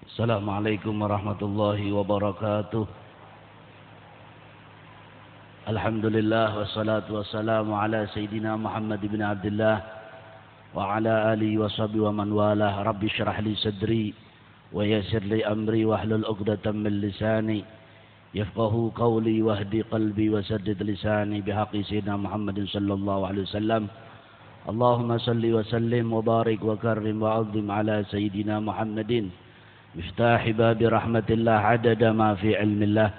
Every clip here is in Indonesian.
Assalamualaikum warahmatullahi wabarakatuh. Alhamdulillah wassalatu wassalamu ala sayyidina Muhammad ibn Abdullah wa ala alihi wa sahbihi wa man walah. Rabbi syrah li sadri wa yassir li amri wahlul 'uqdatam min lisani yafqahu qawli wahdi qalbi wa saddid lisani bihaqqi sayyidina Muhammadin sallallahu alaihi wasallam. Allahumma salli wa sallim wa barik wa karrim wa 'azzim ala sayyidina Muhammadin مفتاح باب رحمة الله عدد ما في علم الله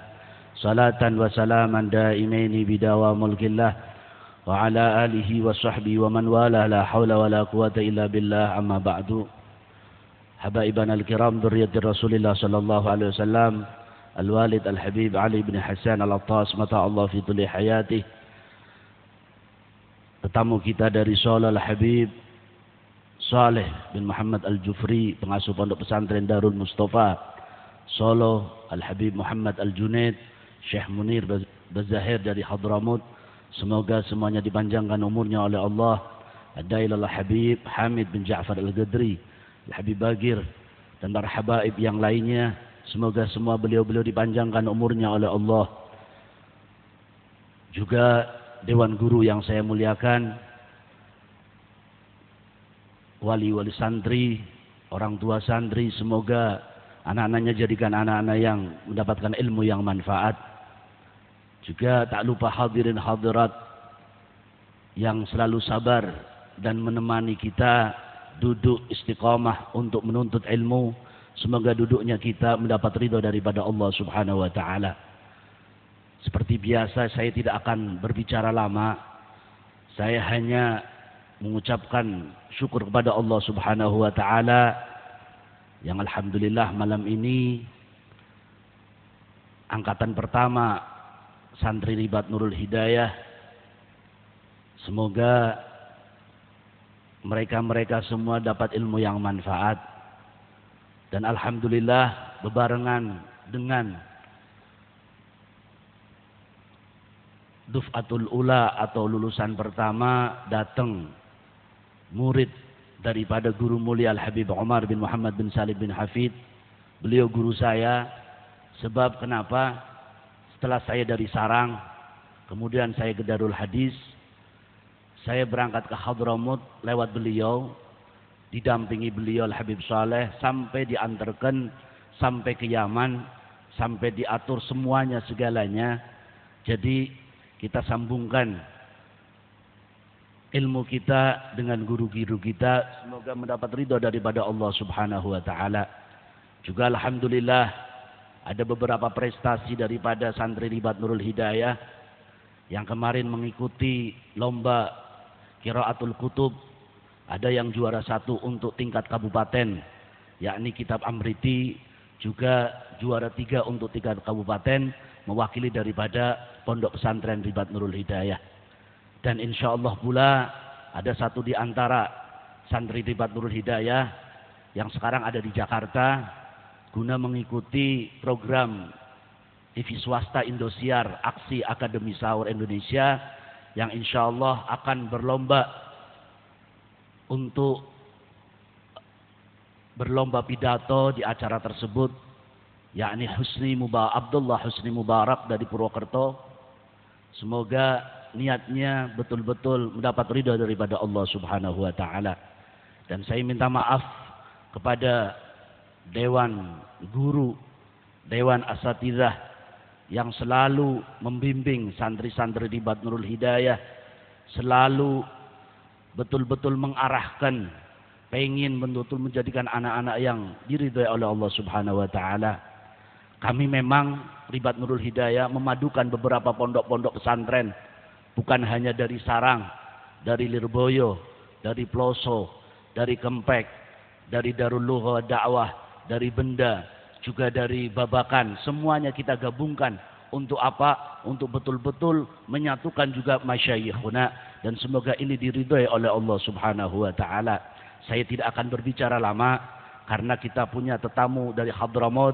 صلاة وسلاما دائمين بدوام ملك الله وعلى آله وصحبه ومن والاه لا حول ولا قوة إلا بالله. أما بعد. حبايبنا الكرام ذرية رسول الله صلى الله عليه وسلم الوالد الحبيب علي بن حسان al-Attas mata Allah fi tuli hayatih. Tetamu kita dari Solo al-Habib Saleh bin Muhammad Al-Jufri, pengasuh pondok pesantren Darul Mustafa Solo, Al-Habib Muhammad Al-Junaid, Syekh Munir Bazahir dari Hadramut. Semoga semuanya dipanjangkan umurnya oleh Allah. Adailal Habib Hamid bin Ja'far Al-Gadri, Al-Habib Bagir, dan para habaib yang lainnya. Semoga semua beliau-beliau dipanjangkan umurnya oleh Allah. Juga Dewan Guru yang saya muliakan, wali-wali santri, orang tua santri, semoga anak-anaknya jadikan anak-anak yang mendapatkan ilmu yang manfaat. Juga tak lupa hadirin hadirat yang selalu sabar dan menemani kita duduk istiqamah untuk menuntut ilmu. Semoga duduknya kita mendapat ridho daripada Allah Subhanahu wa taala. Seperti biasa saya tidak akan berbicara lama. Saya hanya mengucapkan syukur kepada Allah Subhanahu wa taala yang alhamdulillah malam ini angkatan pertama santri Ribat Nurul Hidayah, semoga mereka semua dapat ilmu yang manfaat. Dan alhamdulillah bebarengan dengan Duf'atul Ula atau lulusan pertama datang murid daripada guru mulia Al-Habib Umar bin Muhammad bin Salim bin Hafid. Beliau guru saya. Sebab kenapa? Setelah saya dari Sarang, kemudian saya ke Darul Hadis, saya berangkat ke Hadramut lewat beliau, didampingi beliau Al-Habib Saleh, sampai diantarkan sampai ke Yaman, sampai diatur semuanya segalanya. Jadi kita sambungkan ilmu kita dengan guru-guru kita, semoga mendapat ridho daripada Allah Subhanahu wa taala. Juga alhamdulillah ada beberapa prestasi daripada santri Ribat Nurul Hidayah yang kemarin mengikuti lomba Qiraatul Kutub. Ada yang juara 1 untuk tingkat kabupaten, yakni kitab Amriti, juga juara 3 untuk tingkat kabupaten mewakili daripada pondok pesantren Ribat Nurul Hidayah. Dan insya Allah pula ada satu di antara santri Ribat Nurul Hidayah yang sekarang ada di Jakarta guna mengikuti program TV swasta Indosiar Aksi Akademi Sahur Indonesia, yang insya Allah akan berlomba untuk berlomba pidato di acara tersebut, yakni Abdullah Husni Mubarak dari Purwokerto. Semoga niatnya betul-betul mendapat ridha daripada Allah Subhanahu wa taala. Dan saya minta maaf kepada Dewan Guru, Dewan Asatidzah yang selalu membimbing santri-santri Ribat Nurul Hidayah, selalu betul-betul mengarahkan, pengen betul menjadikan anak-anak yang diridhai oleh Allah Subhanahu wa taala. Kami memang Ribat Nurul Hidayah memadukan beberapa pondok-pondok pesantren, bukan hanya dari Sarang, dari Lirboyo, dari Ploso, dari Kempek, dari Darul Lugha Dakwah, dari Benda, juga dari Babakan. Semuanya kita gabungkan. Untuk apa? Untuk betul-betul menyatukan juga masyayikhuna. Dan semoga ini diridhai oleh Allah Subhanahu wa taala. Saya tidak akan berbicara lama karena kita punya tetamu dari Hadramut,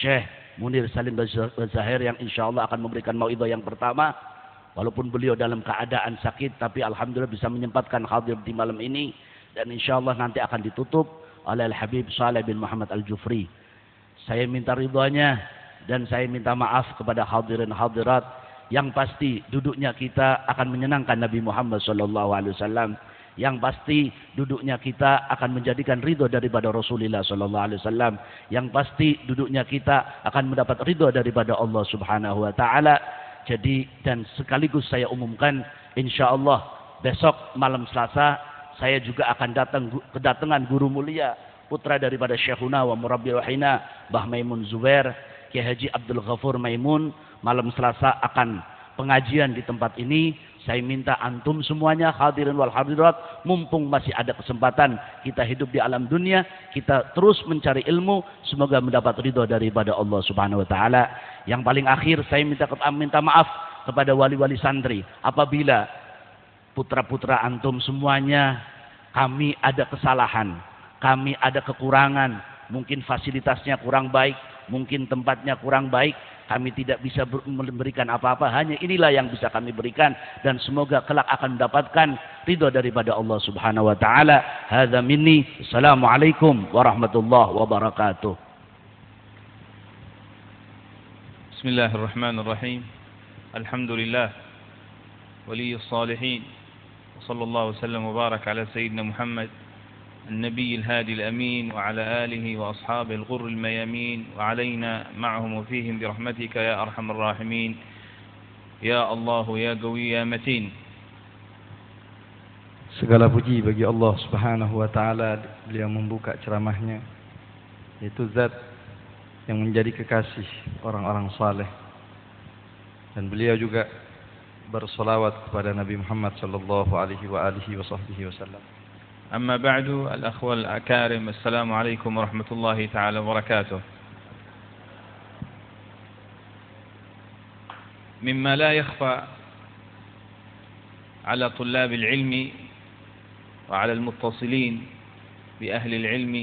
Syekh Munir Salim Bazahir, yang insya Allah akan memberikan mauidhah yang pertama. Walaupun beliau dalam keadaan sakit, tapi alhamdulillah bisa menyempatkan hadir di malam ini. Dan insya Allah nanti akan ditutup oleh Al-Habib Saleh bin Muhammad Al-Jufri. Saya minta ridhonya dan saya minta maaf kepada hadirin hadirat yang pasti duduknya kita akan menyenangkan Nabi Muhammad SAW. Yang pasti duduknya kita akan menjadikan ridho daripada Rasulullah SAW. Yang pasti duduknya kita akan mendapat ridho daripada Allah Subhanahu Wa Taala. Jadi dan sekaligus saya umumkan, insya Allah besok malam Selasa saya juga akan kedatangan guru mulia, putra daripada Syekhuna wa Murabbi Wahina Bah Maimun Zubair, Kiai Haji Abdul Ghafur Maimun. Malam Selasa akan pengajian di tempat ini. Saya minta antum semuanya hadirin wal hadirat, mumpung masih ada kesempatan kita hidup di alam dunia, kita terus mencari ilmu, semoga mendapat ridho daripada Allah Subhanahu Wa Taala. Yang paling akhir saya minta maaf kepada wali-wali santri apabila putra-putra antum semuanya kami ada kesalahan, kami ada kekurangan, mungkin fasilitasnya kurang baik, mungkin tempatnya kurang baik, kami tidak bisa memberikan apa-apa, hanya inilah yang bisa kami berikan, dan semoga kelak akan mendapatkan ridho daripada Allah Subhanahu Wa Taala. Hadza minni, assalamualaikum warahmatullahi wabarakatuh. Bismillahirrahmanirrahim. Alhamdulillah waliyus salihin. Sallallahu wasallam wa baraka ala sayyidina Muhammad النبي الهادي الأمين وعلى آله وأصحابه الغر الميامين وعلينا معهم وفيهم برحمتك يا أرحم الراحمين يا الله يا قوي يا متين. Segala puji bagi Allah Subhanahu Wa Taala. Beliau membuka ceramahnya, yaitu zat yang menjadi kekasih orang-orang saleh, dan beliau juga bersolawat kepada Nabi Muhammad sallallahu alaihi wasallam. أما بعد الأخوة الأكارم السلام عليكم ورحمة الله تعالى وبركاته. مما لا يخفى على طلاب العلم وعلى المتصلين بأهل العلم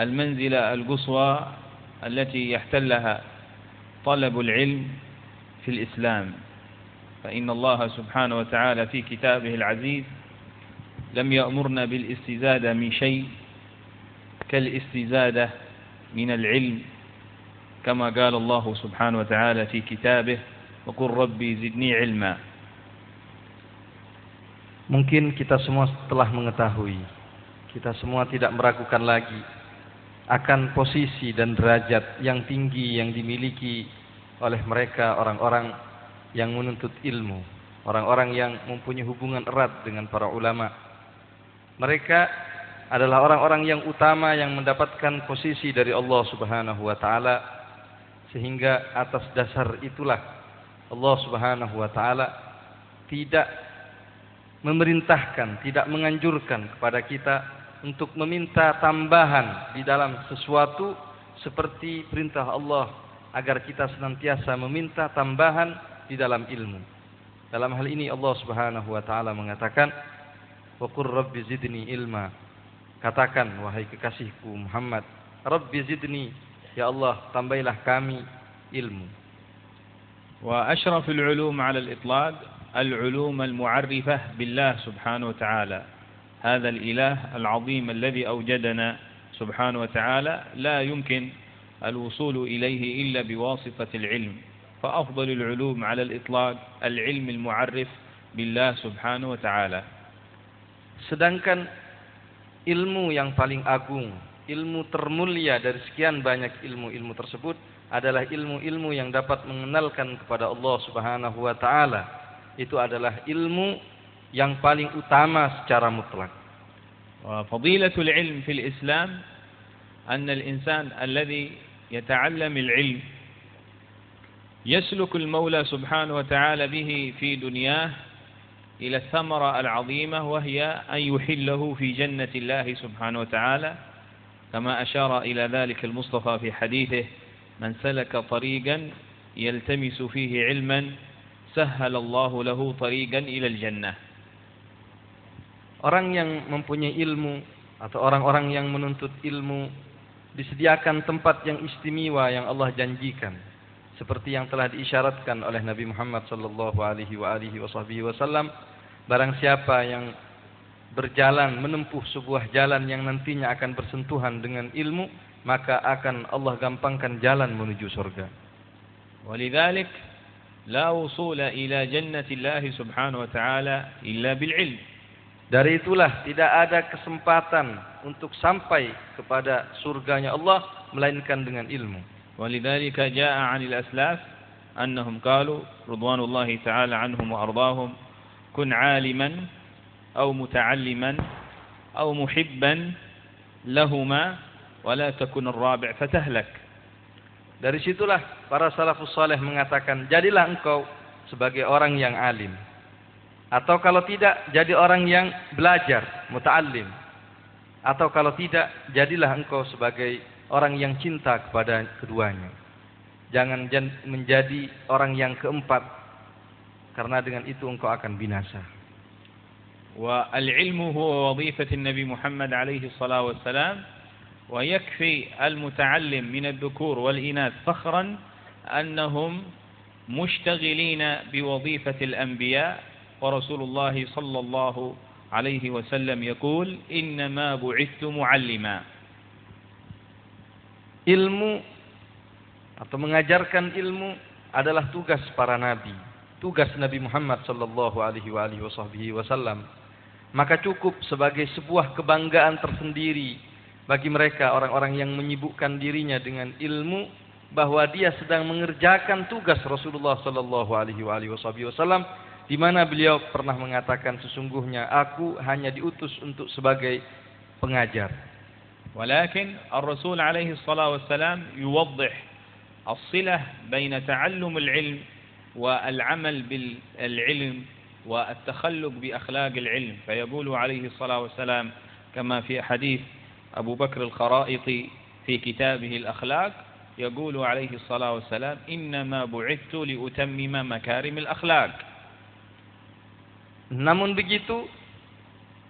المنزلة القصوى التي يحتلها طلب العلم في الإسلام، فإن الله سبحانه وتعالى في كتابه العزيز لم يأمرنا بالاستزادة من شيء كالاستزادة من العلم، كما قال الله سبحانه وتعالى في كتابه وقل ربي زدني علما. Mungkin kita semua telah mengetahui, kita semua tidak meragukan lagi akan posisi dan derajat yang tinggi yang dimiliki oleh mereka orang-orang yang menuntut ilmu, orang-orang yang mempunyai hubungan erat dengan para ulama. Mereka adalah orang-orang yang utama yang mendapatkan posisi dari Allah Subhanahu Wa Taala, sehingga atas dasar itulah Allah Subhanahu Wa Taala tidak memerintahkan, tidak menganjurkan kepada kita untuk meminta tambahan di dalam sesuatu, seperti perintah Allah agar kita senantiasa meminta tambahan di dalam ilmu. Dalam hal ini Allah Subhanahu Wa Taala mengatakan, wa qur rabbi zidni ilma. Katakan wahai kekasihku Muhammad, Rabbi zidni, ya Allah tambailah kami ilmu. Wa asyraful ulum 'ala al-itlaq al-ulum al-mu'arrifah billah subhanahu wa ta'ala. Hadha al-ilah al-'azim alladhi awjadana subhanahu wa ta'ala la yumkin al-wusul ilayhi illa biwasitati al-'ilm. Fa afdalul ulum 'ala al-itlaq al-'ilm al-mu'arrif billah subhanahu wa ta'ala. Sedangkan ilmu yang paling agung, ilmu termulia dari sekian banyak ilmu-ilmu tersebut adalah ilmu-ilmu yang dapat mengenalkan kepada Allah Subhanahu Wa Taala. Itu adalah ilmu yang paling utama secara mutlak. Wa fadilatul ilm fil Islam anna al-insan alladhi yata'allam al-ilm yasluku al-Mawla Subhanahu wa ta'ala bihi fi dunyah إلى الثمرة العظيمة وهي أن يحله في جنة الله سبحانه وتعالى، كما أشار إلى ذلك المصطفى في حديثه من سلك طريقا يلتمس فيه علما سهل الله له طريقا إلى الجنة. Orang yang mempunyai ilmu atau orang-orang yang menuntut ilmu disediakan tempat yang istimewa yang Allah janjikan, seperti yang telah diisyaratkan oleh Nabi Muhammad sallallahu alaihi wasallam. Barang siapa yang berjalan menempuh sebuah jalan yang nantinya akan bersentuhan dengan ilmu, maka akan Allah gampangkan jalan menuju surga. ولذلك لا وصول إلى جنة الله سبحانه وتعالى إلا بالعلم. Dari itulah tidak ada kesempatan untuk sampai kepada surganya Allah melainkan dengan ilmu. ولذلك جاء عن الأسلاف أنهم قالوا رضوان الله تعالى عنهم وأرضاهم كن عالما أو متعلما أو محبا لهما ولا تكن الرابع فتهلك. Dari situlah para salafus saleh mengatakan, jadilah engkau sebagai orang yang alim, atau kalau tidak jadi orang yang belajar, muta'allim, atau kalau tidak jadilah engkau sebagai orang yang cinta kepada keduanya. Jangan menjadi orang yang keempat, karena dengan itu engkau akan binasa. والعلم هو وظيفة النبي محمد عليه الصلاة والسلام، ويكفي المتعلم من الذكور والإناث فخرا أنهم مشتغلين بوظيفة الأنبياء، ورسول الله صلى الله عليه وسلم يقول إنما بعثت معلما. Ilmu atau mengajarkan ilmu adalah tugas para nabi, tugas Nabi Muhammad sallallahu alaihi wasallam. Maka cukup sebagai sebuah kebanggaan tersendiri bagi mereka orang-orang yang menyibukkan dirinya dengan ilmu, bahwa dia sedang mengerjakan tugas Rasulullah sallallahu alaihi wasallam, di mana beliau pernah mengatakan, sesungguhnya aku hanya diutus untuk sebagai pengajar. ولكن الرسول عليه الصلاة والسلام يوضح الصلة بين تعلم العلم والعمل بالعلم والتخلق بأخلاق العلم، فيقول عليه الصلاة والسلام كما في حديث أبو بكر الخرائطي في كتابه الأخلاق، يقول عليه الصلاة والسلام إنما بعثت لأتمم مكارم الأخلاق. Namun begitu,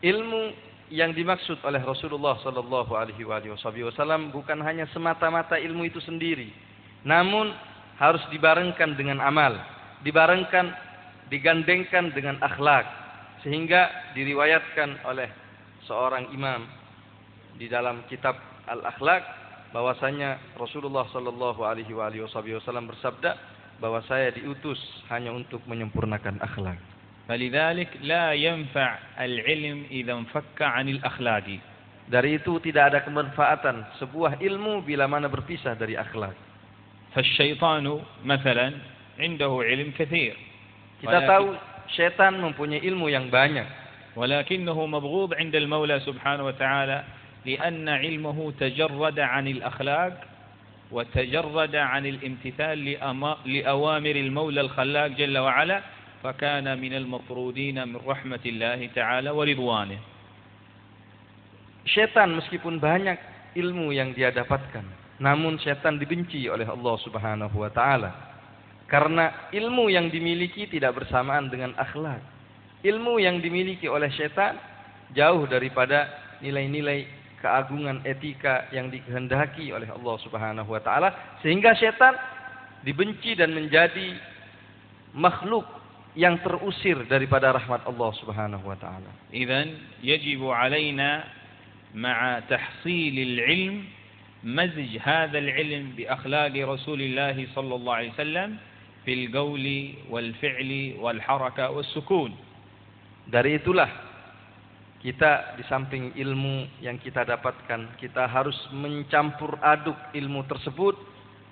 ilmu yang dimaksud oleh Rasulullah sallallahu alaihi wasallam bukan hanya semata-mata ilmu itu sendiri, namun harus dibarengkan dengan amal, digandengkan dengan akhlak, sehingga diriwayatkan oleh seorang imam di dalam kitab Al-Akhlaq bahwasanya Rasulullah sallallahu alaihi wasallam bersabda bahwa saya diutus hanya untuk menyempurnakan akhlak. فلذلك لا ينفع العلم إذا انفك عن الأخلاق. Dari itu tidak ada kemanfaatan sebuah ilmu bila mana berpisah dari akhlak. فالشيطان مثلا عنده علم كثير. Kita tahu syaitan mempunyai ilmu yang banyak. ولكنه مبغوض عند المولى سبحانه وتعالى لأن علمه تجرد عن الأخلاق وتجرد عن الامتثال لأوامر المولى الخلاق جل وعلا، فكان من المطرودين من رحمة الله تعالى ورضوانه. Syaitan meskipun banyak ilmu yang dia dapatkan, namun syaitan dibenci oleh Allah Subhanahu wa taala karena ilmu yang dimiliki tidak bersamaan dengan akhlak. Ilmu yang dimiliki oleh syaitan jauh daripada nilai-nilai keagungan etika yang dikehendaki oleh Allah Subhanahu wa taala, sehingga syaitan dibenci dan menjadi makhluk yang terusir daripada rahmat Allah Subhanahu wa taala. Idzan yajibu alaina ma'a tahsil al-ilm mazj hadha al-ilm bi akhlaq Rasulillah sallallahu alaihi wasallam fil qawli wal fi'li wal haraka was sukun. Dari itulah kita di samping ilmu yang kita dapatkan, kita harus mencampur aduk ilmu tersebut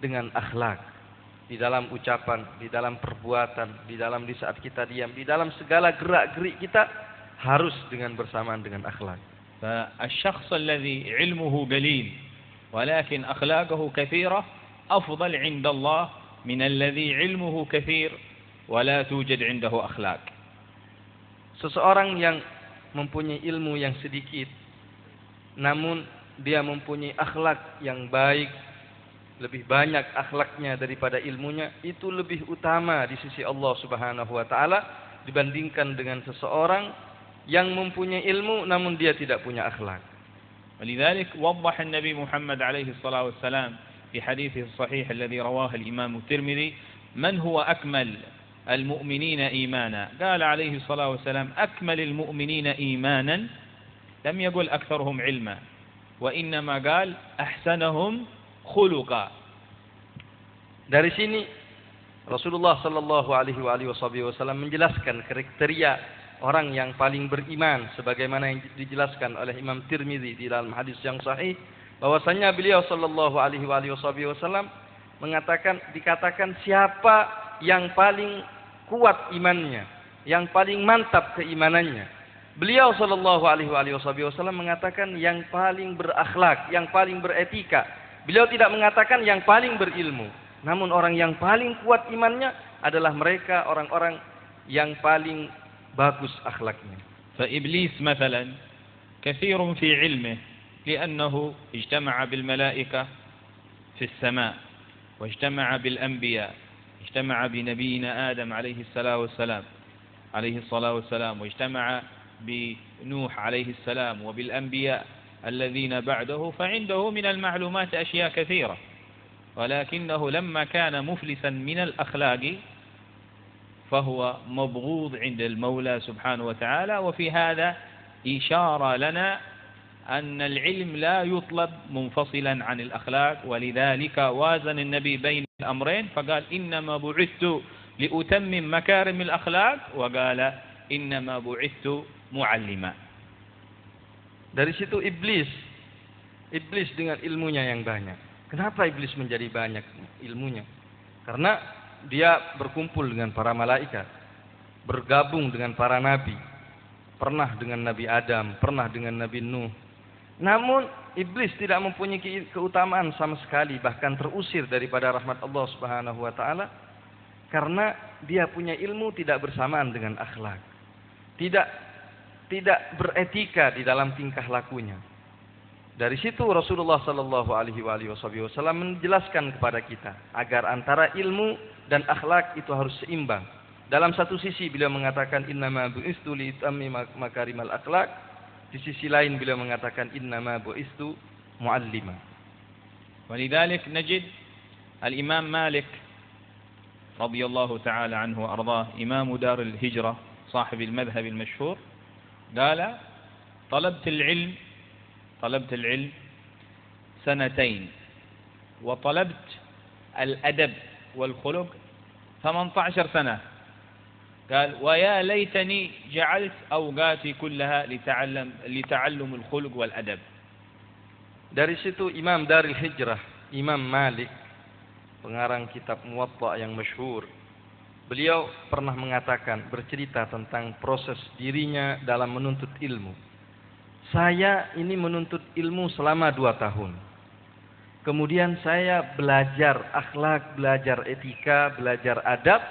dengan akhlak. Di dalam ucapan, di dalam perbuatan, di saat kita diam, di dalam segala gerak-gerik kita harus dengan bersamaan dengan akhlak. فالشخص الذي علمه قليل ولكن أخلاقه كثيرة أفضل عند الله من الذي علمه كثير ولا توجد عنده أخلاق. Seseorang yang mempunyai ilmu yang sedikit, namun dia mempunyai akhlak yang baik, lebih banyak akhlaknya daripada ilmunya, itu lebih utama di sisi Allah Subhanahu wa taala dibandingkan dengan seseorang yang mempunyai ilmu namun dia tidak punya akhlak. ولذلك وضح النبي محمد عليه الصلاة والسلام في حديثه الصحيح الذي رواه الإمام الترمذي من هو أكمل المؤمنين إيمانا. قال عليه الصلاة والسلام أكمل المؤمنين إيمانا، لم يقل أكثرهم علما، وإنما قال أحسنهم خلقا. Dari sini Rasulullah sallallahu alaihi wasallam menjelaskan kriteria orang yang paling beriman sebagaimana yang dijelaskan oleh Imam Tirmizi di dalam hadis yang sahih, bahwasanya beliau sallallahu alaihi wasallam dikatakan siapa yang paling kuat imannya, yang paling mantap keimanannya. Beliau sallallahu alaihi wasallam mengatakan yang paling berakhlak, yang paling beretika. Beliau tidak mengatakan yang paling berilmu. Namun orang yang paling kuat imannya adalah mereka orang-orang yang paling bagus akhlaknya. فإبليس مثلا كثير في علمه لأنه اجتمع بالملائكة في السماء، واجتمع بالأنبياء، اجتمع بنبينا آدم عليه الصلاة والسلام، واجتمع بنوح عليه السلام وبالأنبياء الذين بعده، فعنده من المعلومات أشياء كثيرة، ولكنه لما كان مفلسا من الأخلاق فهو مبغوض عند المولى سبحانه وتعالى. وفي هذا إشارة لنا أن العلم لا يطلب منفصلا عن الأخلاق، ولذلك وازن النبي بين الأمرين فقال إنما بعثت لأتمم مكارم الأخلاق، وقال إنما بعثت معلما. Dari situ iblis dengan ilmunya yang banyak. Kenapa iblis menjadi banyak ilmunya? Karena dia berkumpul dengan para malaikat, bergabung dengan para nabi, pernah dengan Nabi Adam, pernah dengan Nabi Nuh. Namun iblis tidak mempunyai keutamaan sama sekali, bahkan terusir daripada rahmat Allah Subhanahu wa taala karena dia punya ilmu tidak bersamaan dengan akhlak. Tidak beretika di dalam tingkah lakunya. Dari situ Rasulullah sallallahu alaihi wasallam menjelaskan kepada kita agar antara ilmu dan akhlak itu harus seimbang. Dalam satu sisi beliau mengatakan innama bu'istu li utammima makarimal akhlak, di sisi lain beliau mengatakan innama bu'istu muallima. ولذلك نجد الإمام مالك رضي الله تعالى عنه وأرضاه إمام دار الهجرة صاحب المذهب المشهور قال طلبت العلم سنتين وطلبت الأدب والخلق 18 سنة. قال ويا ليتني جعلت أوقاتي كلها لتعلم الخلق والأدب. Dari situ Imam Darul Hijrah, Imam Malik, pengarang kitab Muwatta yang masyhur, beliau pernah mengatakan, bercerita tentang proses dirinya dalam menuntut ilmu. Saya ini menuntut ilmu selama 2 tahun. Kemudian saya belajar akhlak, belajar etika, belajar adab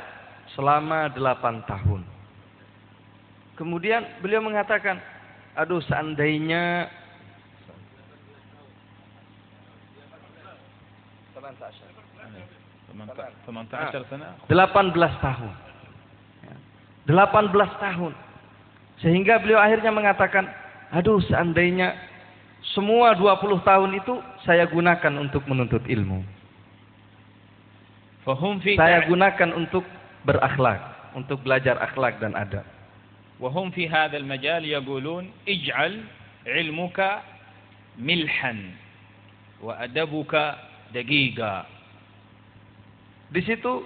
selama 8 tahun. Kemudian beliau mengatakan, aduh seandainya 18 tahun. 18 tahun. Sehingga beliau akhirnya mengatakan, aduh seandainya semua 20 tahun itu saya gunakan untuk menuntut ilmu. Saya gunakan untuk berakhlak, untuk belajar akhlak dan adab. وهم في هذا المجال يقولون اجعل علمك ملحا وأدبك دقيقا. Di situ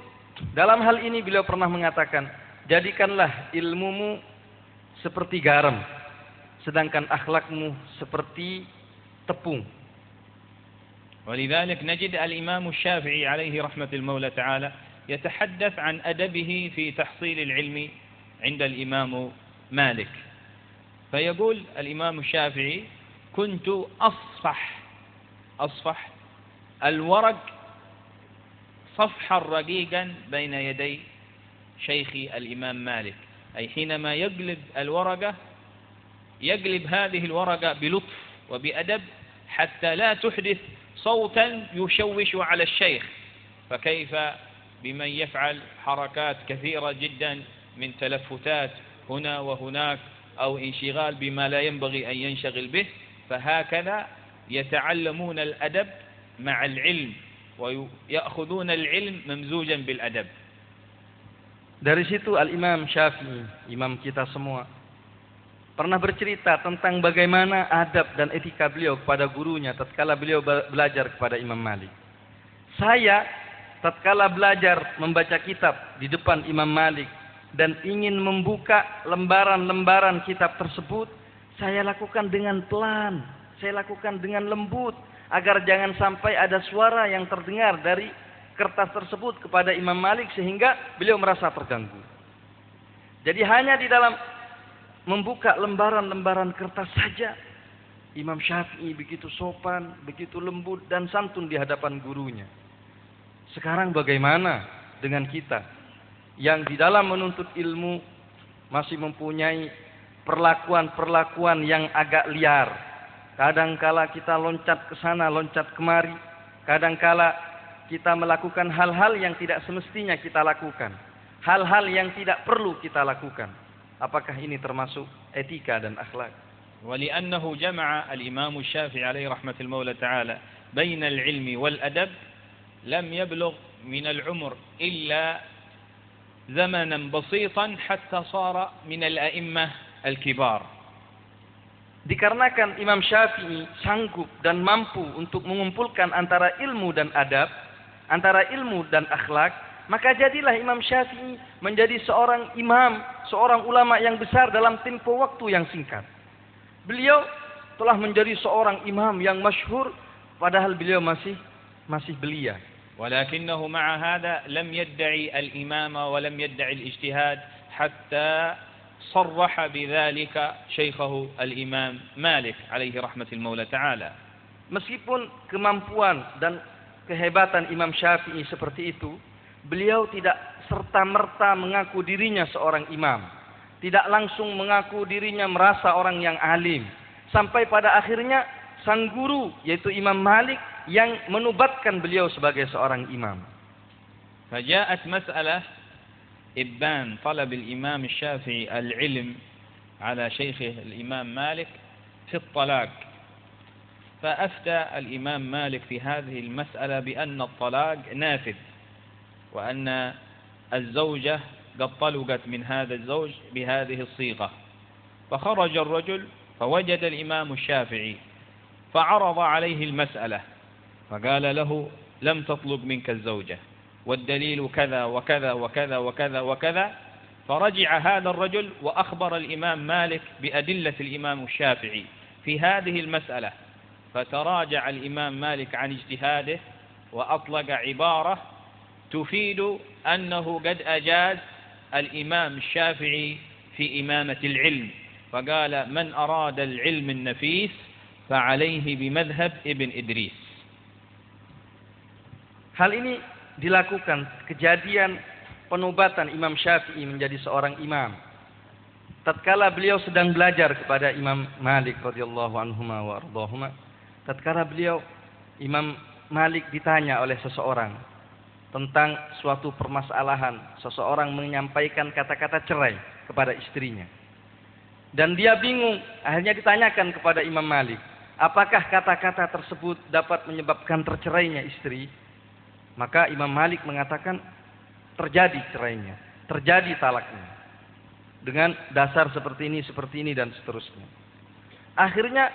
dalam hal ini beliau pernah mengatakan, jadikanlah ilmumu seperti garam, sedangkan akhlakmu seperti tepung. ولذلك نجد الإمام الشافعي عليه رحمة المولى تعالى يتحدث عن أدبه في تحصيل العلم عند الإمام مالك، فيقول الإمام الشافعي كنت أصفح الورق صفحا رقيقا بين يدي شيخي الإمام مالك، أي حينما يقلب الورقة يقلب هذه الورقة بلطف وبأدب حتى لا تحدث صوتا يشوش على الشيخ. فكيف بمن يفعل حركات كثيرة جدا من تلفتات هنا وهناك أو انشغال بما لا ينبغي أن ينشغل به. فهكذا يتعلمون الأدب مع العلم ويأخذون العلم ممزوجا بالأدب. Dari situ Al-Imam Syafi'i, imam kita semua, pernah bercerita tentang bagaimana adab dan etika beliau kepada gurunya tatkala beliau belajar kepada Imam Malik. Saya tatkala belajar membaca kitab di depan Imam Malik dan ingin membuka lembaran-lembaran kitab tersebut, saya lakukan dengan pelan, saya lakukan dengan lembut, agar jangan sampai ada suara yang terdengar dari kertas tersebut kepada Imam Malik sehingga beliau merasa terganggu. Jadi hanya di dalam membuka lembaran-lembaran kertas saja, Imam Syafi'i begitu sopan, begitu lembut dan santun di hadapan gurunya. Sekarang bagaimana dengan kita yang di dalam menuntut ilmu masih mempunyai perlakuan-perlakuan yang agak liar. Kadangkala kita loncat ke sana, loncat kemari. Kadangkala kita melakukan hal-hal yang tidak semestinya kita lakukan. Hal-hal yang tidak perlu kita lakukan. Apakah ini termasuk etika dan akhlak? ولأنه جمع الإمام الشافعي عليه رحمة المولى تعالى بين العلم والأدب لم يبلغ من العمر إلا زمنا بسيطا حتى صار من الأئمة الكبار. Dikarenakan Imam Syafi'i sanggup dan mampu untuk mengumpulkan antara ilmu dan adab, antara ilmu dan akhlak, maka jadilah Imam Syafi'i menjadi seorang imam, seorang ulama yang besar dalam tempo waktu yang singkat. Beliau telah menjadi seorang imam yang masyhur padahal beliau masih belia. ولكنه مع هذا لم يدعي الإمامة ولم يدعي الاجتهاد حتى صرح بذلك شيخه الإمام مالك عليه رحمة المولى تعالى. Meskipun kemampuan dan kehebatan Imam Syafi'i seperti itu, beliau tidak serta-merta mengaku dirinya seorang imam. Tidak langsung mengaku dirinya merasa orang yang alim. Sampai pada akhirnya sang guru yaitu Imam Malik yang menubatkan beliau sebagai seorang imam. فجاءت مسألة إبان طلب الإمام الشافعي العلم على شيخه الإمام مالك في الطلاق. فأفتى الإمام مالك في هذه المسألة بأن الطلاق نافذ وأن الزوجة قد طلقت من هذا الزوج بهذه الصيغة. فخرج الرجل فوجد الإمام الشافعي فعرض عليه المسألة فقال له لم تطلب منك الزوجة والدليل كذا وكذا وكذا وكذا وكذا. فرجع هذا الرجل وأخبر الإمام مالك بأدلة الإمام الشافعي في هذه المسألة. فتراجع الإمام مالك عن اجتهاده وأطلق عبارة تفيد أنه قد أجاز الإمام الشافعي في إمامة العلم. فقال من أراد العلم النفيس فعليه بمذهب ابن إدريس. Hal ini dilakukan, kejadian penobatan Imam Syafi'i menjadi seorang imam tatkala beliau sedang belajar kepada Imam Malik radhiyallahu anhuma wa ardhahuma. Tatkala beliau Imam Malik ditanya oleh seseorang tentang suatu permasalahan, seseorang menyampaikan kata-kata cerai kepada istrinya. Dan dia bingung, akhirnya ditanyakan kepada Imam Malik, apakah kata-kata tersebut dapat menyebabkan tercerainya istri? Maka Imam Malik mengatakan terjadi cerainya, terjadi talaknya. Dengan dasar seperti ini dan seterusnya. Akhirnya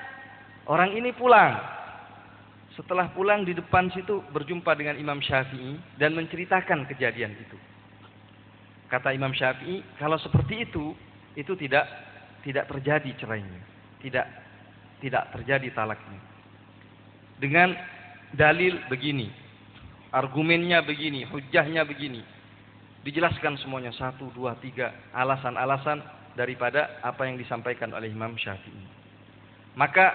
orang ini pulang. Setelah pulang di depan situ berjumpa dengan Imam Syafi'i dan menceritakan kejadian itu. Kata Imam Syafi'i, kalau seperti itu tidak terjadi cerainya, tidak terjadi talaknya. Dengan dalil begini, argumennya begini, hujjahnya begini. Dijelaskan semuanya 1, 2, 3 alasan-alasan daripada apa yang disampaikan oleh Imam Syafi'i. Maka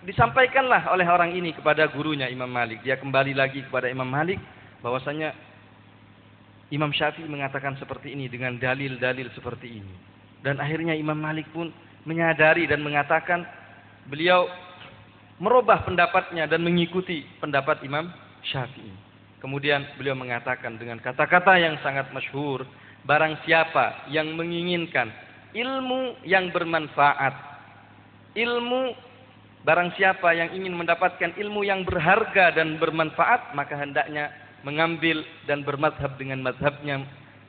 disampaikanlah oleh orang ini kepada gurunya Imam Malik. Dia kembali lagi kepada Imam Malik bahwasanya Imam Syafi'i mengatakan seperti ini dengan dalil-dalil seperti ini. Dan akhirnya Imam Malik pun menyadari dan mengatakan beliau merubah pendapatnya dan mengikuti pendapat Imam Syafi'i. Kemudian beliau mengatakan dengan kata-kata yang sangat masyhur, barang siapa yang menginginkan ilmu yang bermanfaat, barang siapa yang ingin mendapatkan ilmu yang berharga dan bermanfaat, maka hendaknya mengambil dan bermadhab dengan madhabnya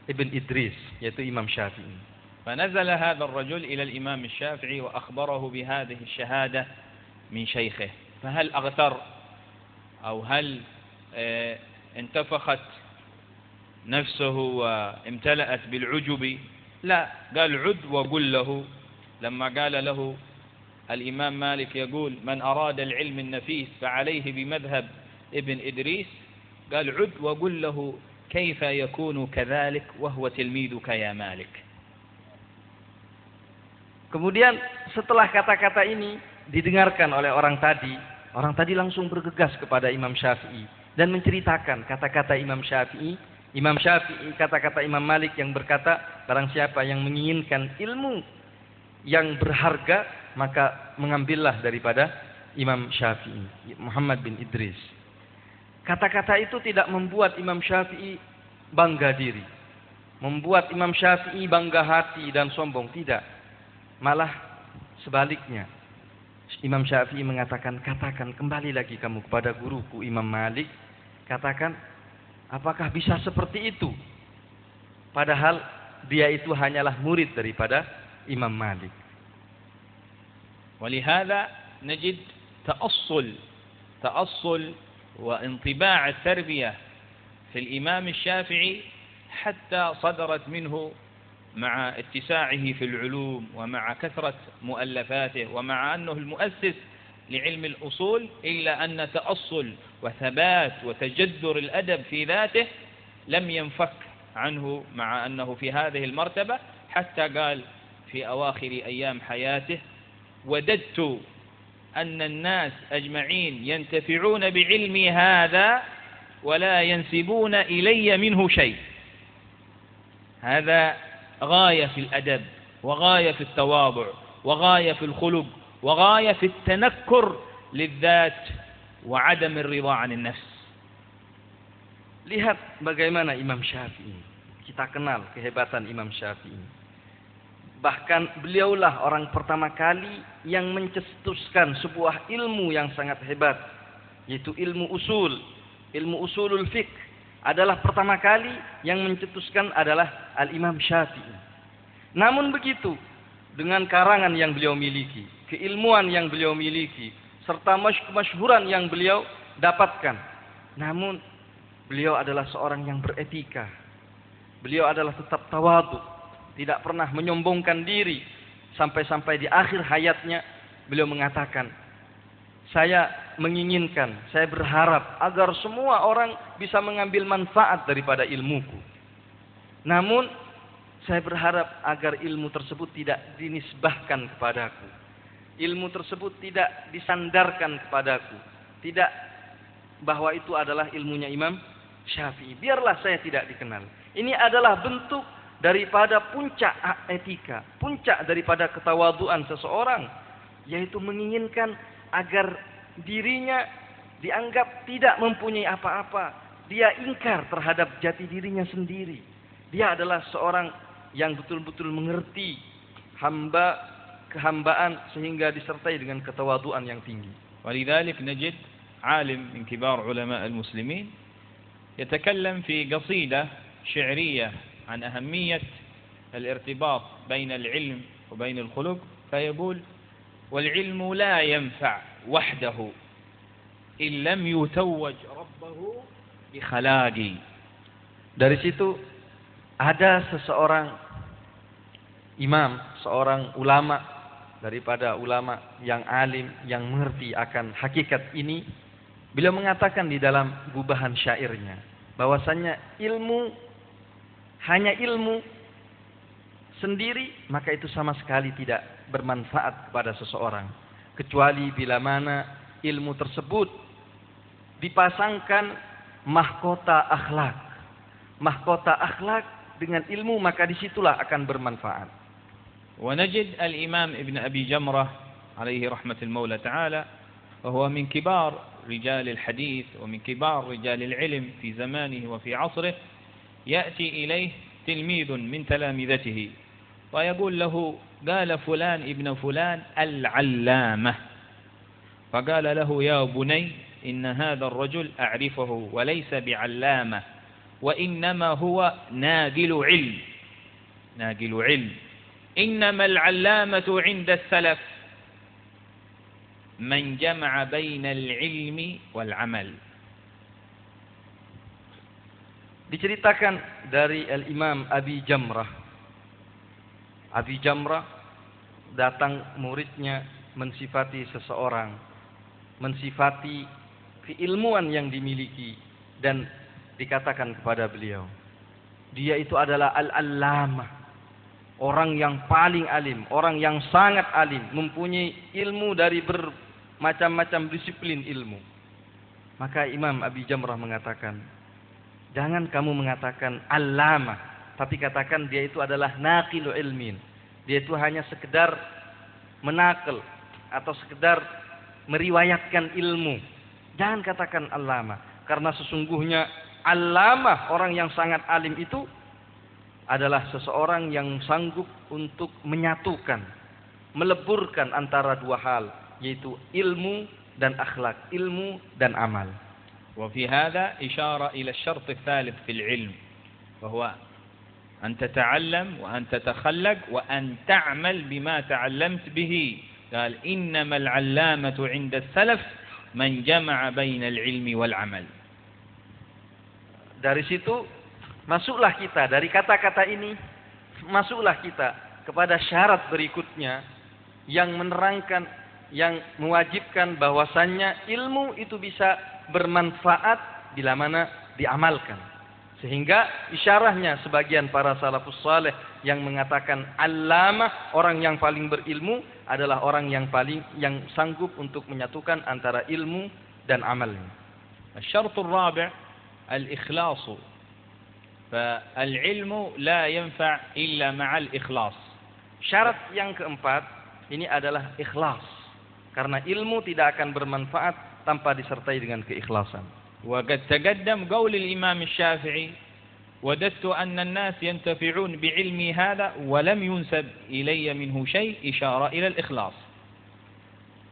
Ibn Idris, yaitu Imam Syafi'i. فنزل هذا الرجل إلى الإمام الشافعي وأخبره بهذه الشهادة من شيخه، فهل أغتر أو هل انتفخت نفسه وامتلأت بالعجب؟ لا، قال عد وقل له. لما قال له الإمام مالك يقول من أراد العلم النفيس فعليه بمذهب ابن إدريس، قال عد وقل له كيف يكون كذلك وهو تلميذك يا مالك. Kemudian setelah kata-kata ini didengarkan oleh orang tadi langsung bergegas kepada Imam Syafi'i dan menceritakan kata-kata Imam Syafi'i, kata-kata Imam Malik yang berkata, barang siapa yang menginginkan ilmu yang berharga, maka mengambillah daripada Imam Syafi'i, Muhammad bin Idris. Kata-kata itu tidak membuat Imam Syafi'i bangga diri, membuat Imam Syafi'i bangga hati dan sombong, tidak. Malah sebaliknya, Imam Syafi'i mengatakan, katakan kembali lagi kamu kepada guruku Imam Malik, katakan apakah bisa seperti itu, padahal dia itu hanyalah murid daripada Imam Malik. ولهذا نجد تأصل وانطباع التربية في الإمام الشافعي حتى صدرت منه مع اتساعه في العلوم ومع كثرة مؤلفاته ومع أنه المؤسس لعلم الأصول، إلا أن تأصل وثبات وتجذر الأدب في ذاته لم ينفك عنه مع أنه في هذه المرتبة، حتى قال في أواخر أيام حياته وددت أن الناس أجمعين ينتفعون بعلمي هذا ولا ينسبون إلي منه شيء. هذا غاية في الأدب وغاية في التواضع وغاية في الخلق وغاية في التنكر للذات وعدم الرضا عن النفس. Lihat bagaimana Imam Syafi'i. Kita kenal kehebatan Imam Syafi'i. Bahkan beliaulah orang pertama kali yang mencetuskan sebuah ilmu yang sangat hebat, yaitu ilmu usul. Ilmu usulul fiqh adalah pertama kali yang mencetuskan adalah Al-Imam Syafi'i. Namun begitu, dengan karangan yang beliau miliki, keilmuan yang beliau miliki, serta masyhuran yang beliau dapatkan, namun beliau adalah seorang yang beretika. Beliau adalah tetap tawadhu, tidak pernah menyombongkan diri, sampai-sampai di akhir hayatnya beliau mengatakan, saya menginginkan, saya berharap agar semua orang bisa mengambil manfaat daripada ilmuku. Namun saya berharap agar ilmu tersebut tidak dinisbahkan kepadaku, ilmu tersebut tidak disandarkan kepadaku, tidak bahwa itu adalah ilmunya Imam Syafi'i. Biarlah saya tidak dikenal. Ini adalah bentuk daripada puncak etika, puncak daripada ketawaduan seseorang, yaitu menginginkan agar dirinya dianggap tidak mempunyai apa-apa. Dia ingkar terhadap jati dirinya sendiri. Dia adalah seorang yang betul-betul mengerti kehambaan sehingga disertai dengan ketawaduan yang tinggi. ولذلك نجد عالم من كبار علماء المسلمين يتكلم في قصيدة شعرية عن أهمية الارتباط بين العلم وبين الخلق، فيقول والعلم لا ينفع وحده إن لم يتوج ربه بخلاقي. Dari situ ada seseorang imam, seorang ulama daripada ulama yang alim, yang mengerti akan hakikat ini. Beliau mengatakan di dalam gubahan syairnya bahwasannya ilmu, hanya ilmu sendiri, maka itu sama sekali tidak bermanfaat kepada seseorang, kecuali bila mana ilmu tersebut dipasangkan mahkota akhlak. Mahkota akhlak dengan ilmu, maka disitulah akan bermanfaat. ونجد الإمام ابن أبي جمرة عليه رحمة المولى تعالى، وهو من كبار رجال الحديث ومن كبار رجال العلم في زمانه وفي عصره، يأتي إليه تلميذ من تلامذته ويقول له قال فلان ابن فلان العلامة، فقال له يا بني إن هذا الرجل أعرفه وليس بعلامة، وإنما هو ناقل علم. ناقل علم. إنما العلامة عند السلف من جمع بين العلم والعمل. Diceritakan dari Al-Imam Abi Jamrah. Abi Jamrah datang muridnya mensifati seseorang, mensifati keilmuan yang dimiliki, dan dikatakan kepada beliau, dia itu adalah al-allamah, orang yang paling alim, orang yang sangat alim, mempunyai ilmu dari bermacam-macam disiplin ilmu. Maka Imam Abi Jamrah mengatakan, jangan kamu mengatakan allamah, tapi katakan dia itu adalah naqilu ilmin. Dia itu hanya sekedar menakal atau sekedar meriwayatkan ilmu. Jangan katakan allamah, karena sesungguhnya allamah, orang yang sangat alim itu adalah seseorang yang sanggup untuk menyatukan, meleburkan antara dua hal, yaitu ilmu dan akhlak, ilmu dan amal. وفي هذا إشارة إلى الشرط الثالث في العلم، وهو أن تتعلم وأن تتخلق وأن تعمل بما تعلمت به. قال إنما العلامة عند السلف من جمع بين العلم والعمل. Dari situ masuklah kita, dari kata-kata ini masuklah kita kepada syarat berikutnya yang menerangkan, yang mewajibkan bahwasannya ilmu itu bisa bermanfaat bila mana diamalkan. Sehingga isyarahnya sebagian para salafus saleh yang mengatakan allamah, orang yang paling berilmu, adalah orang yang sanggup untuk menyatukan antara ilmu dan amalnya. الشرط الرابع الإخلاص. فالعلم لا ينفع إلا مع الإخلاص. Syarat yang keempat ini adalah ikhlas. Karena ilmu tidak akan bermanfaat tanpa disertai dengan keikhlasan. وقد تقدم قول الإمام الشافعي وددت أن الناس ينتفعون بعلمي هذا ولم ينسب إلي منه شيء، إشارة إلى الإخلاص.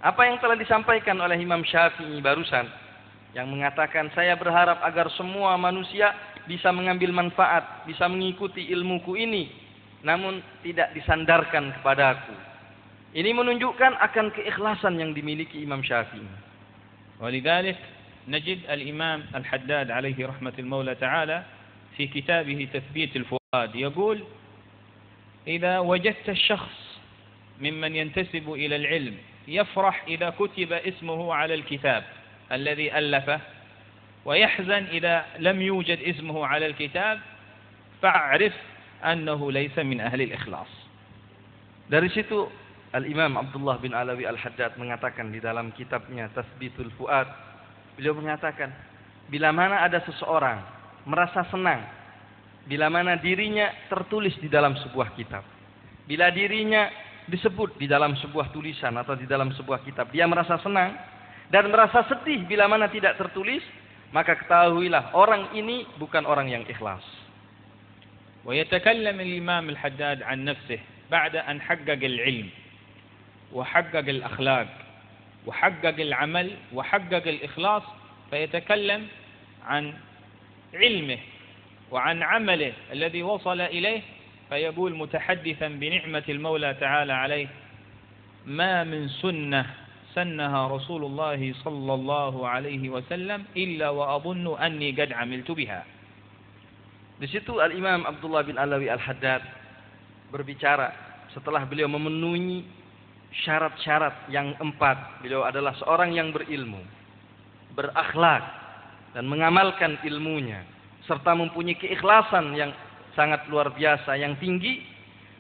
Apa yang telah disampaikan oleh Imam Syafi'i barusan, yang mengatakan saya berharap agar semua manusia bisa mengambil manfaat, bisa mengikuti ilmuku ini, namun tidak disandarkan kepadaku. Ini menunjukkan akan keikhlasan yang dimiliki Imam Syafi'i. ولذلك نجد الإمام الحداد عليه رحمة المولى تعالى في كتابه تثبيت الفؤاد يقول: إذا وجدت الشخص ممن ينتسب إلى العلم يفرح إذا كتب اسمه على الكتاب الذي ألفه، ويحزن إذا لم يوجد اسمه على الكتاب، فاعرف أنه ليس من أهل الإخلاص. Dari situ Al-Imam Abdullah bin Alawi Al-Haddad mengatakan di dalam kitabnya Tathbitul Fuad, beliau mengatakan, bila mana ada seseorang merasa senang bila mana dirinya tertulis di dalam sebuah kitab, bila dirinya disebut di dalam sebuah tulisan atau di dalam sebuah kitab, dia merasa senang, dan merasa sedih bila mana tidak tertulis, maka ketahuilah orang ini bukan orang yang ikhlas. ويتكلم الإمام الحداد عن نفسه بعد أن حقق العلم وحقق الأخلاق وحقق العمل وحقق الإخلاص، فيتكلم عن علمه وعن عمله الذي وصل إليه، فيقول متحدثا بنعمة المولى تعالى عليه: ما من سنة سنها رسول الله صلى الله عليه وسلم إلا وأظن أني قد عملت بها. Di situ Al-Imam Abdullah bin Alawi Al-Haddad berbicara setelah beliau memenuhi syarat-syarat yang 4. Beliau adalah seorang yang berilmu, berakhlak, dan mengamalkan ilmunya, serta mempunyai keikhlasan yang sangat luar biasa, yang tinggi.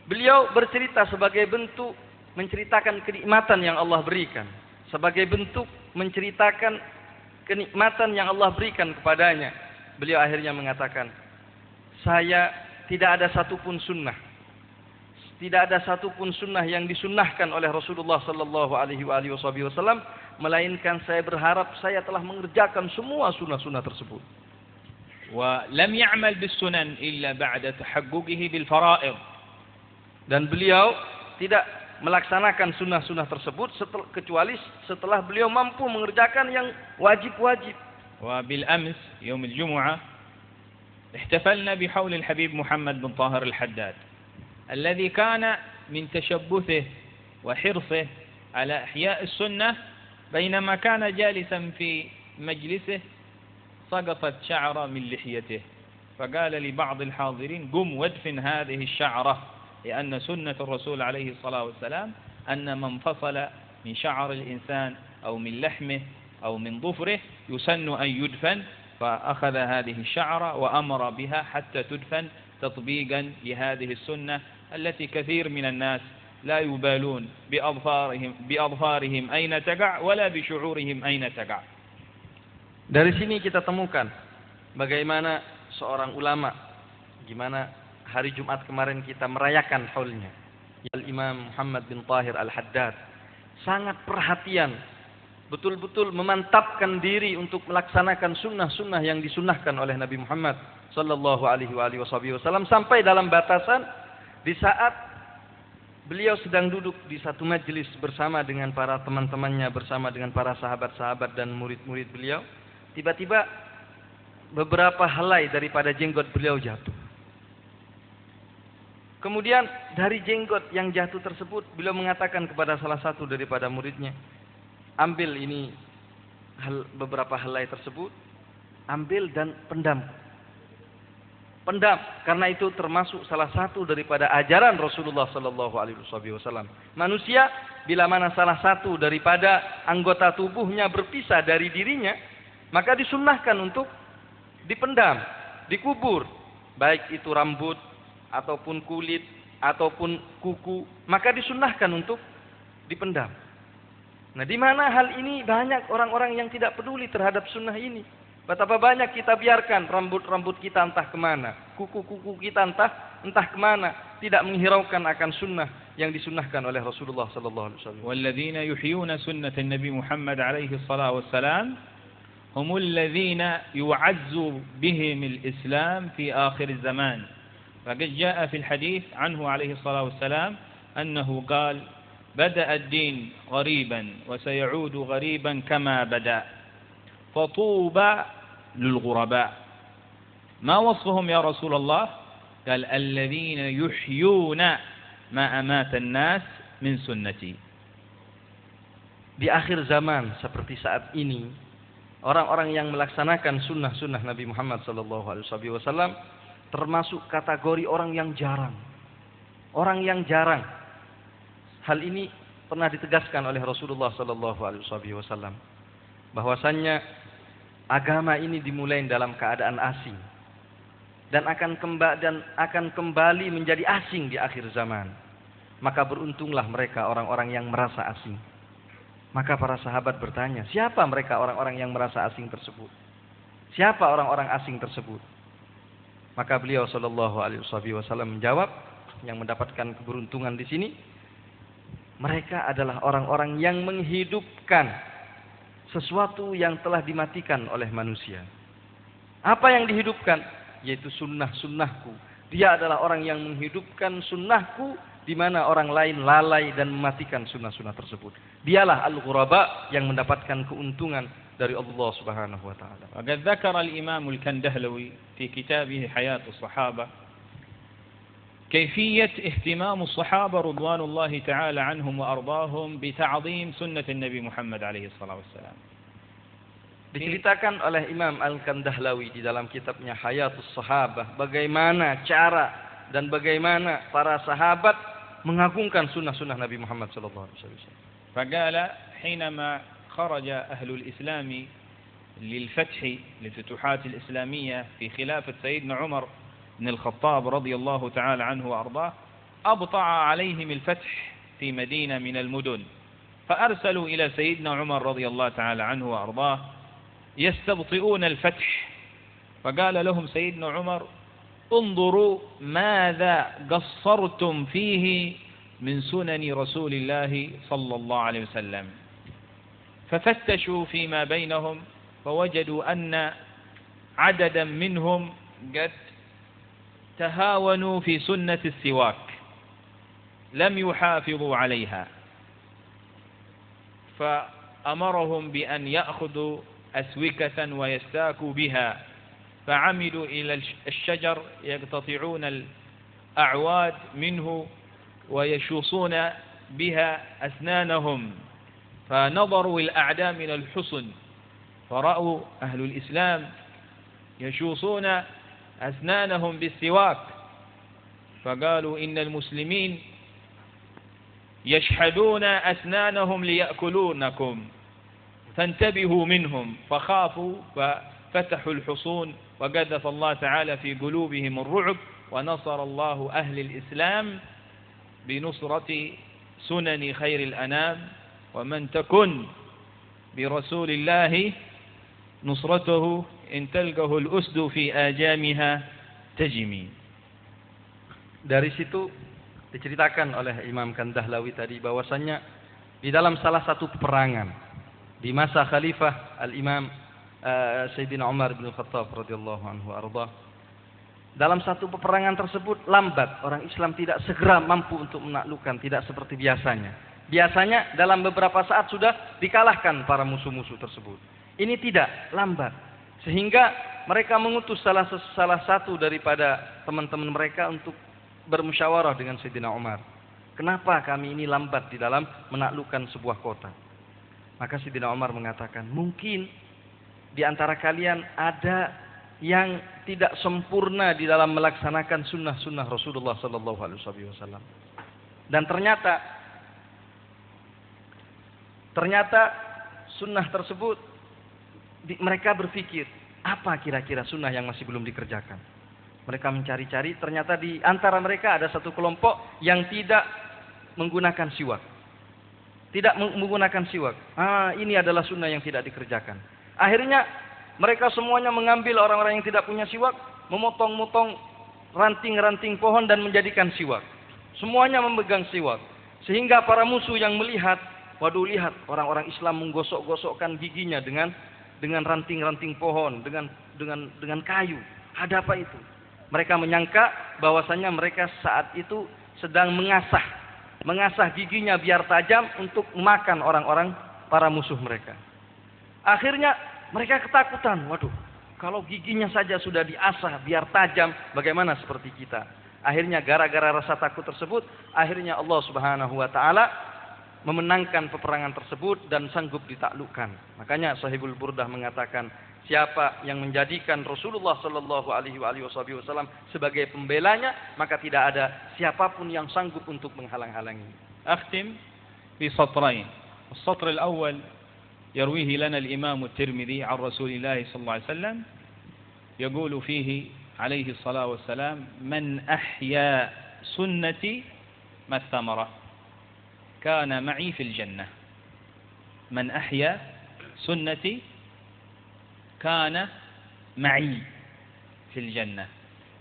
Beliau bercerita sebagai bentuk menceritakan kenikmatan yang Allah berikan, sebagai bentuk menceritakan kenikmatan yang Allah berikan kepadanya. Beliau akhirnya mengatakan, saya tidak ada satupun sunnah, tidak ada satupun sunnah yang disunnahkan oleh Rasulullah sallallahu alaihi wasallam, melainkan saya berharap saya telah mengerjakan semua sunnah-sunnah tersebut. ولم يعمل بالسنن إلا بعد تحققه بالفرائض. Dan beliau tidak melaksanakan sunnah-sunnah tersebut kecuali setelah beliau mampu mengerjakan yang wajib-wajib. وبالأمس يوم الجمعة احتفلنا بحول الحبيب محمد بن طاهر الحداد الذي كان من تشبثه وحرصه على إحياء السنة، بينما كان جالسا في مجلسه سقطت شعرة من لحيته، فقال لبعض الحاضرين قم وادفن هذه الشعرة، لأن سنة الرسول عليه الصلاة والسلام أن من فصل من شعر الإنسان أو من لحمه أو من ظفره يسن أن يدفن، فأخذ هذه الشعرة وأمر بها حتى تدفن تطبيقا لهذه السنة التي كثير من الناس لا يبالون بأظفارهم أين تقع ولا بشعورهم أين تقع. Dari sini kita temukan bagaimana seorang ulama, gimana hari Jumat kemarin kita merayakan haulnya, Al-Imam Muhammad bin Tahir Al-Haddad, sangat perhatian, betul-betul memantapkan diri untuk melaksanakan sunnah-sunnah yang disunnahkan oleh Nabi Muhammad sallallahu alaihi wasallam, sampai dalam batasan di saat beliau sedang duduk di satu majelis bersama dengan para teman-temannya, bersama dengan para sahabat-sahabat dan murid-murid beliau, tiba-tiba beberapa helai daripada jenggot beliau jatuh. Kemudian dari jenggot yang jatuh tersebut, beliau mengatakan kepada salah satu daripada muridnya, ambil ini beberapa helai tersebut, ambil dan pendam. Pendam, karena itu termasuk salah satu daripada ajaran Rasulullah sallallahu alaihi wasallam. Manusia bila mana salah satu daripada anggota tubuhnya berpisah dari dirinya, maka disunnahkan untuk dipendam, dikubur, baik itu rambut ataupun kulit ataupun kuku, maka disunnahkan untuk dipendam. Nah, di mana hal ini banyak orang-orang yang tidak peduli terhadap sunnah ini. Betapa banyak kita biarkan rambut-rambut kita entah kemana, kuku-kuku kita entah kemana, tidak menghiraukan akan sunnah yang disunnahkan oleh Rasulullah sallallahu alaihi wasallam. Walladzina yuhyuna sunnata Nabi Muhammad alaihi salatu wassalam humul ladzina yu'azzu bihim al-Islam fi akhir az-zaman. Faqad jaa fi al-hadith anhu alaihi salatu wassalam annahu qala bada ad-din ghariban wa sayaudu ghariban kama bada. فطوبى للغرباء. ما وصفهم يا رسول الله؟ قال الذين يحيون ما أمات الناس من سنتي. Di akhir zaman seperti saat ini, orang-orang yang melaksanakan sunnah-sunnah Nabi Muhammad SAW termasuk kategori orang yang jarang. Orang yang jarang. Hal ini pernah ditegaskan oleh Rasulullah SAW, bahwasannya agama ini dimulai dalam keadaan asing dan akan kembali menjadi asing di akhir zaman. Maka beruntunglah mereka orang-orang yang merasa asing. Maka para sahabat bertanya, siapa mereka orang-orang yang merasa asing tersebut? Siapa orang-orang asing tersebut? Maka beliau sallallahu alaihi wasallam menjawab, yang mendapatkan keberuntungan di sini, mereka adalah orang-orang yang menghidupkan sesuatu yang telah dimatikan oleh manusia. Apa yang dihidupkan? Yaitu sunnah-sunnahku. Dia adalah orang yang menghidupkan sunnahku, di mana orang lain lalai dan mematikan sunnah-sunnah tersebut. Dialah al-ghuraba yang mendapatkan keuntungan dari Allah Subhanahu wa taala. Waqad dzakara al-Imam al-Kandahlawi fi kitabih Hayat as-Sahaba كيفية اهتمام الصحابة رضوان الله تعالى عنهم وأرضاهم بتعظيم سنة النبي محمد عليه الصلاة والسلام. Diceritakan oleh Imam Al-Kandahlawi di dalam kitabnya Hayatus Sahabah, bagaimana cara dan bagaimana para sahabat mengagungkan sunnah-sunnah Nabi Muhammad sallallahu alaihi wasallam. فقال حينما خرج أهل الإسلام للفتح للفتوحات الإسلامية في خلافة سيدنا عمر بن الخطاب رضي الله تعالى عنه وأرضاه، أبطأ عليهم الفتح في مدينة من المدن، فأرسلوا إلى سيدنا عمر رضي الله تعالى عنه وأرضاه يستبطئون الفتح، فقال لهم سيدنا عمر انظروا ماذا قصرتم فيه من سنن رسول الله صلى الله عليه وسلم. ففتشوا فيما بينهم فوجدوا أن عددا منهم قد تهاونوا في سنة السواك، لم يحافظوا عليها، فأمرهم بأن يأخذوا أسوكة ويستاكوا بها، فعمدوا إلى الشجر يقتطعون الأعواد منه ويشوصون بها أسنانهم، فنظروا الأعداء من الحصن فرأوا أهل الإسلام يشوصون أسنانهم بالسواك، فقالوا إن المسلمين يشحذون أسنانهم ليأكلونكم فانتبهوا منهم، فخافوا ففتحوا الحصون وقذف الله تعالى في قلوبهم الرعب، ونصر الله أهل الإسلام بنصرة سنن خير الأنام، ومن تكن برسول الله نصرته إن تلقه الأسد في آجامها تجمي. Dari situ diceritakan oleh Imam Kandahlawi tadi bahwasannya di dalam salah satu peperangan di masa Khalifah Al-Imam Sayyidina Umar bin Khattab radhiyallahu anhu arda, dalam satu peperangan tersebut lambat, orang Islam tidak segera mampu untuk menaklukkan, tidak seperti biasanya. Biasanya dalam beberapa saat sudah dikalahkan para musuh-musuh tersebut. Ini tidak, lambat. Sehingga mereka mengutus salah satu daripada teman-teman mereka untuk bermusyawarah dengan Sayyidina Umar. Kenapa kami ini lambat di dalam menaklukkan sebuah kota? Maka Sayyidina Umar mengatakan, mungkin di antara kalian ada yang tidak sempurna di dalam melaksanakan sunnah-sunnah Rasulullah sallallahu alaihi wasallam. Dan ternyata sunnah tersebut mereka berpikir, apa kira-kira sunnah yang masih belum dikerjakan? Mereka mencari-cari, ternyata di antara mereka ada satu kelompok yang tidak menggunakan siwak. Tidak menggunakan siwak. Ini adalah sunnah yang tidak dikerjakan. Akhirnya mereka semuanya mengambil orang-orang yang tidak punya siwak, memotong-motong ranting-ranting pohon dan menjadikan siwak. Semuanya memegang siwak. Sehingga para musuh yang melihat, waduh, lihat orang-orang Islam menggosok-gosokkan giginya dengan ranting-ranting pohon, dengan kayu. Ada apa itu? Mereka menyangka bahwasanya mereka saat itu sedang mengasah giginya biar tajam untuk memakan orang-orang para musuh mereka. Akhirnya mereka ketakutan. Waduh, kalau giginya saja sudah diasah biar tajam, bagaimana seperti kita? Akhirnya gara-gara rasa takut tersebut, akhirnya Allah Subhanahu wa taala memenangkan peperangan tersebut dan sanggup ditaklukkan. Makanya Sahibul Burdah mengatakan, siapa yang menjadikan Rasulullah sallallahu alaihi wasallam sebagai pembelanya, maka tidak ada siapapun yang sanggup untuk menghalang-halangi. أختم بسطرين. السطر الأول يرويه لنا الإمام الترمذي عن رسول الله صلى الله عليه وسلم يقول فيه عليه الصلاة والسلام: من أحيا سنتي ما الثمرة كان معي في الجنة. من أحيا سنتي كان معي في الجنة.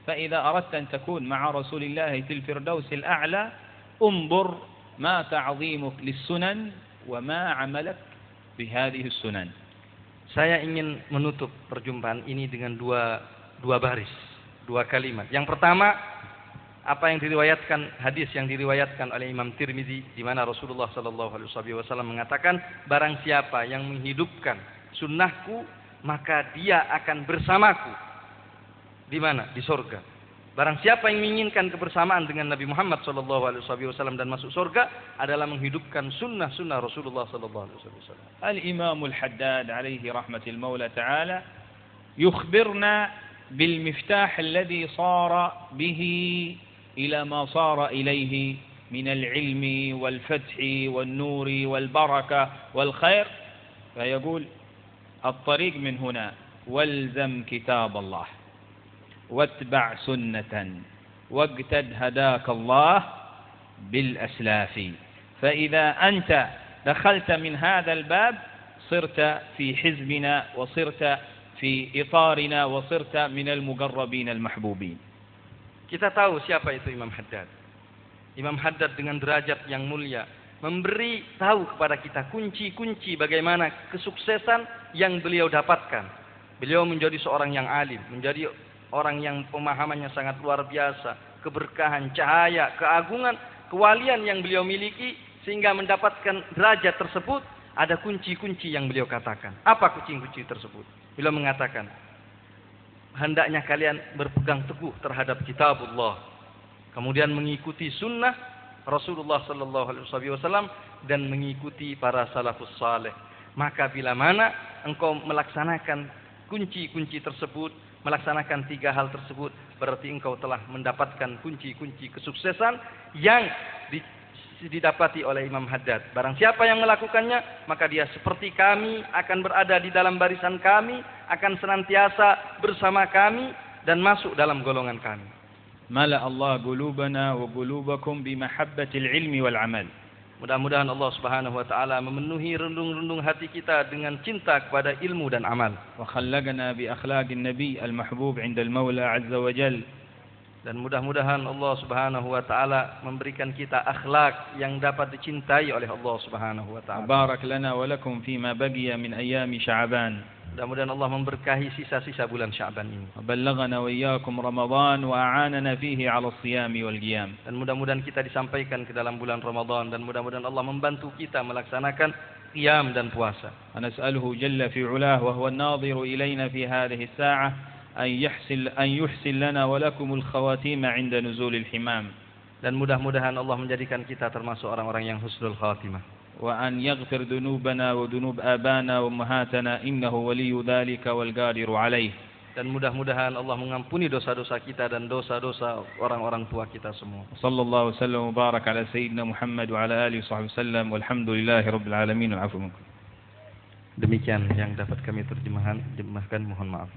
فإذا أردت أن تكون مع رسول الله في الفردوس الأعلى انظر ما تعظيمك للسنن وما عملك بهذه السنن. Saya ingin menutup perjumpaan ini dengan dua baris, dua kalimat. Yang pertama, apa yang diriwayatkan, hadis yang diriwayatkan oleh Imam Tirmizi, di mana Rasulullah sallallahu alaihi wasallam mengatakan, barang siapa yang menghidupkan sunnahku, maka dia akan bersamaku. Di mana? Di surga. Barang siapa yang menginginkan kebersamaan dengan Nabi Muhammad sallallahu alaihi wasallam dan masuk surga, adalah menghidupkan sunnah-sunnah Rasulullah sallallahu alaihi wasallam. Al-Imam Al-Haddad alaihi rahmatil Maula ta'ala yukhbirna bil miftah alladhi sara bihi ila ma sara ilayhi min al-ilmi wal fathi wal nuri wal barakah wal khair. فيقول: الطريق من هنا، والزم كتاب الله واتبع سنة واقتد هداك الله بالأسلاف. فإذا أنت دخلت من هذا الباب صرت في حزبنا وصرت في إطارنا وصرت من المقربين المحبوبين. Kita tahu siapa itu Imam Haddad. Imam Haddad dengan derajat yang mulia memberi tahu kepada kita kunci-kunci bagaimana kesuksesan yang beliau dapatkan. Beliau menjadi seorang yang alim, menjadi orang yang pemahamannya sangat luar biasa, keberkahan, cahaya, keagungan, kewalian yang beliau miliki, sehingga mendapatkan derajat tersebut. Ada kunci-kunci yang beliau katakan. Apa kunci-kunci tersebut? Beliau mengatakan, hendaknya kalian berpegang teguh terhadap kitabullah, kemudian mengikuti sunnah Rasulullah sallallahu alaihi wasallam dan mengikuti para salafus saleh. Maka bila mana engkau melaksanakan kunci-kunci tersebut, melaksanakan 3 hal tersebut, berarti engkau telah mendapatkan kunci-kunci kesuksesan yang didapati oleh Imam Haddad. Barang siapa yang melakukannya, maka dia seperti kami, akan berada di dalam barisan kami, akan senantiasa bersama kami dan masuk dalam golongan kami. Mala Allah qulubana wa qulubakum bimahabbatil ilmi wal amal. Mudah-mudahan Allah Subhanahu wa taala memenuhi rendung-rendung hati kita dengan cinta kepada ilmu dan amal. Wa khallaqana bi akhlaqin nabi al-mahbub 'inda al-Maula 'azza wa jalla. Dan mudah-mudahan Allah Subhanahu wa taala memberikan kita akhlak yang dapat dicintai oleh Allah Subhanahu wa taala. Barak lana wa lakum fima baqiya min ayami Sya'ban. Mudah-mudahan Allah memberkahi sisa-sisa bulan Sya'ban ini. Ballagana wa iyyakum Ramadan wa a'anana fihi 'ala as-siyami wal qiyam. Dan mudah-mudahan kita disampaikan ke dalam bulan Ramadan dan mudah-mudahan Allah membantu kita melaksanakan qiyam dan puasa. Nas'aluhu jalla fi 'ulah wa huwa an-nadhiru ilayna fi hadhihi as-sa'ah an yuhsin lana wa lakumul khawatim 'inda nuzulil himam. Dan mudah-mudahan Allah menjadikan kita termasuk orang-orang yang husnul khatimah. وأن يغفر ذنوبنا وذنوب آبانا وأمهاتنا إنه ولي ذلك والقادر عليه. Dan mudah-mudahan Allah mengampuni dosa-dosa kita dan dosa-dosa orang-orang tua kita semua. Sallallahu wasallam wa barak ala sayyidina Muhammad wa ala alihi washabbihi wasallam walhamdulillahi rabbil alamin. Demikian yang dapat kami terjemahkan, mohon maaf.